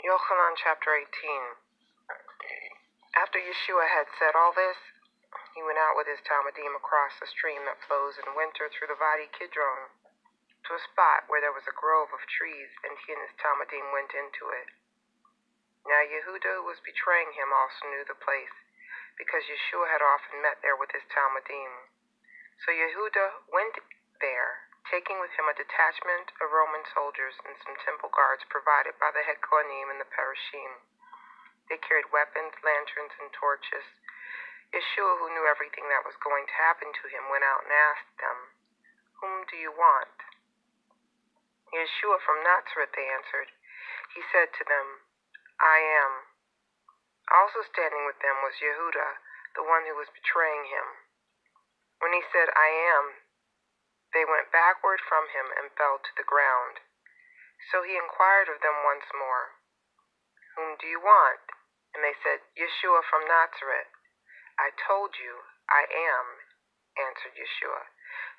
Yochanan chapter 18. After Yeshua had said all this, he went out with his talmidim across the stream that flows in winter through the Vadi Kidron to a spot where there was a grove of trees, and he and his talmidim went into it. Now Yehuda, who was betraying him, also knew the place, because Yeshua had often met there with his talmidim. So Yehuda went there, taking with him a detachment of Roman soldiers and some temple guards provided by the head Kohanim and the Parashim. They carried weapons, lanterns, and torches. Yeshua, who knew everything that was going to happen to him, went out and asked them, "Whom do you want?" "Yeshua from Nazareth," they answered. He said to them, "I am." Also standing with them was Yehuda, the one who was betraying him. When he said, "I am," they went backward from him and fell to the ground. So he inquired of them once more, "Whom do you want?" And they said, "Yeshua from Nazareth." "I told you, I am," answered Yeshua.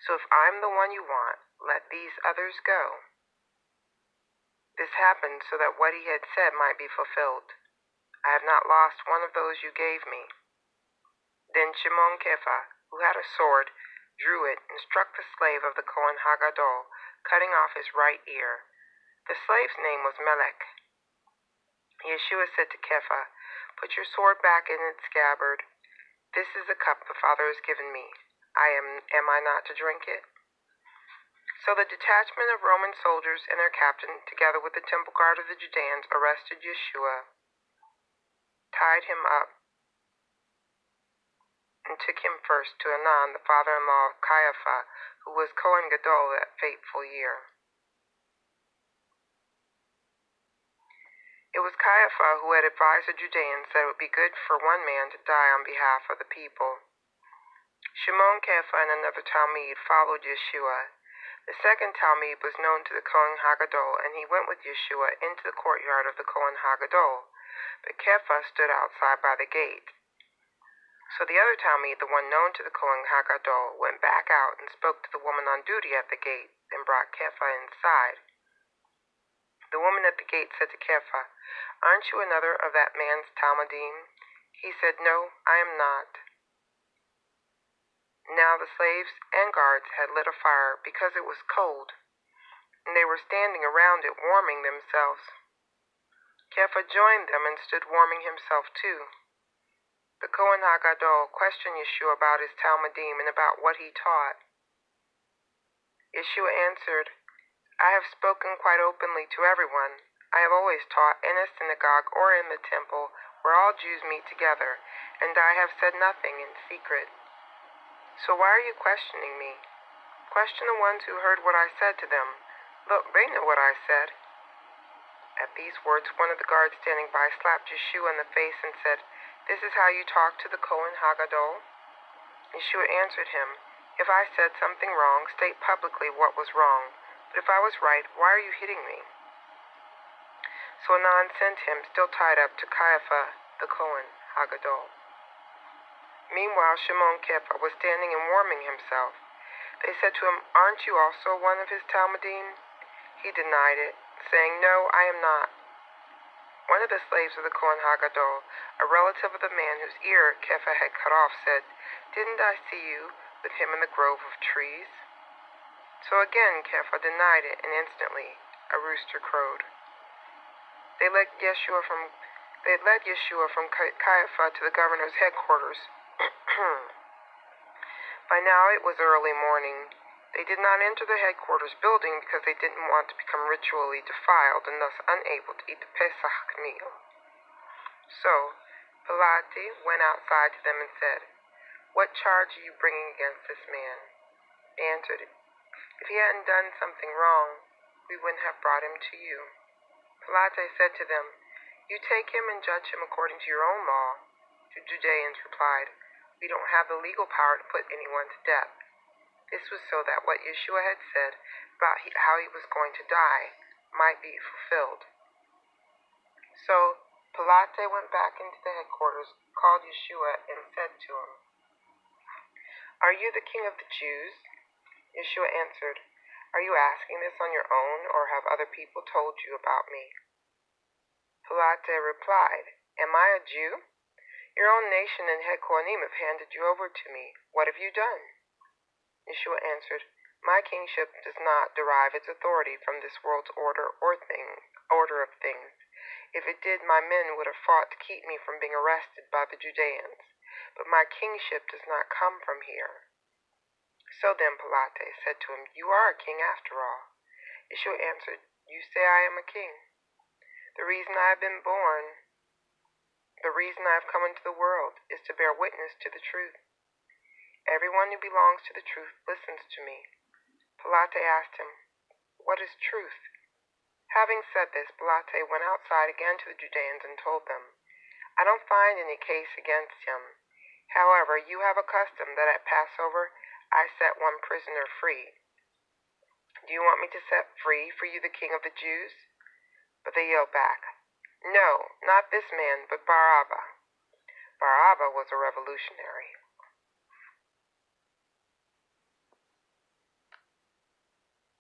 "So if I'm the one you want, let these others go." This happened so that what he had said might be fulfilled. "I have not lost one of those you gave me." Then Shimon Kefa, who had a sword, drew it and struck the slave of the Kohen Hagadol, cutting off his right ear. The slave's name was Melech. Yeshua said to Kefa, "Put your sword back in its scabbard. This is the cup the Father has given me. Am I not to drink it?" So the detachment of Roman soldiers and their captain, together with the temple guard of the Judeans, arrested Yeshua, tied him up, and took him first to Anan, the father-in-law of Caiaphas, who was Kohen Gadol that fateful year. It was Caiaphas who had advised the Judeans that it would be good for one man to die on behalf of the people. Shimon Kefa and another Talmud followed Yeshua. The second Talmud was known to the Kohen Hagadol, and he went with Yeshua into the courtyard of the Kohen Hagadol, but Kefa stood outside by the gate. So the other Talmud, the one known to the Kohen Hagadol, went back out and spoke to the woman on duty at the gate, then brought Kefa inside. The woman at the gate said to Kefa, "Aren't you another of that man's talmidim?" He said, "No, I am not." Now the slaves and guards had lit a fire because it was cold, and they were standing around it warming themselves. Kefa joined them and stood warming himself too. The Kohen Hagadol questioned Yeshua about his talmidim and about what he taught. Yeshua answered, "I have spoken quite openly to everyone. I have always taught in a synagogue or in the temple where all Jews meet together, and I have said nothing in secret. So why are you questioning me? Question the ones who heard what I said to them. Look, they know what I said." At these words, one of the guards standing by slapped Yeshua in the face and said, "This is how you talk to the Kohen Hagadol?" Yeshua answered him, "If I said something wrong, state publicly what was wrong. But if I was right, why are you hitting me?" So Anan sent him, still tied up, to Caiaphas, the Kohen Hagadol. Meanwhile, Shimon Kefa was standing and warming himself. They said to him, "Aren't you also one of his talmidim?" He denied it, saying, "No, I am not." One of the slaves of the Kohen Hagadol, a relative of the man whose ear Kefa had cut off, said, "Didn't I see you with him in the grove of trees?" So again Kefa denied it, and instantly a rooster crowed. They led Yeshua from Caiaphas to the governor's headquarters. By now it was early morning. They did not enter the headquarters building because they didn't want to become ritually defiled and thus unable to eat the Pesach meal. So Pilate went outside to them and said, "What charge are you bringing against this man?" They answered, "If he hadn't done something wrong, we wouldn't have brought him to you." Pilate said to them, "You take him and judge him according to your own law." The Judeans replied, "We don't have the legal power to put anyone to death." This was so that what Yeshua had said about how he was going to die might be fulfilled. So Pilate went back into the headquarters, called Yeshua, and said to him, "Are you the king of the Jews?" Yeshua answered, "Are you asking this on your own, or have other people told you about me?" Pilate replied, "Am I a Jew? Your own nation and head Kohanim have handed you over to me. What have you done?" Yeshua answered, "My kingship does not derive its authority from this world's order of things. If it did, my men would have fought to keep me from being arrested by the Judeans. But my kingship does not come from here." "So then," Pilate said to him, "you are a king after all." Yeshua answered, "You say I am a king. The reason I have been born, the reason I have come into the world, is to bear witness to the truth. Everyone who belongs to the truth listens to me." Pilate asked him, "What is truth?" Having said this, Pilate went outside again to the Judeans and told them, "I don't find any case against him. However, you have a custom that at Passover I set one prisoner free. Do you want me to set free for you the king of the Jews?" But they yelled back, "No, not this man, but Barabbas." Barabbas was a revolutionary.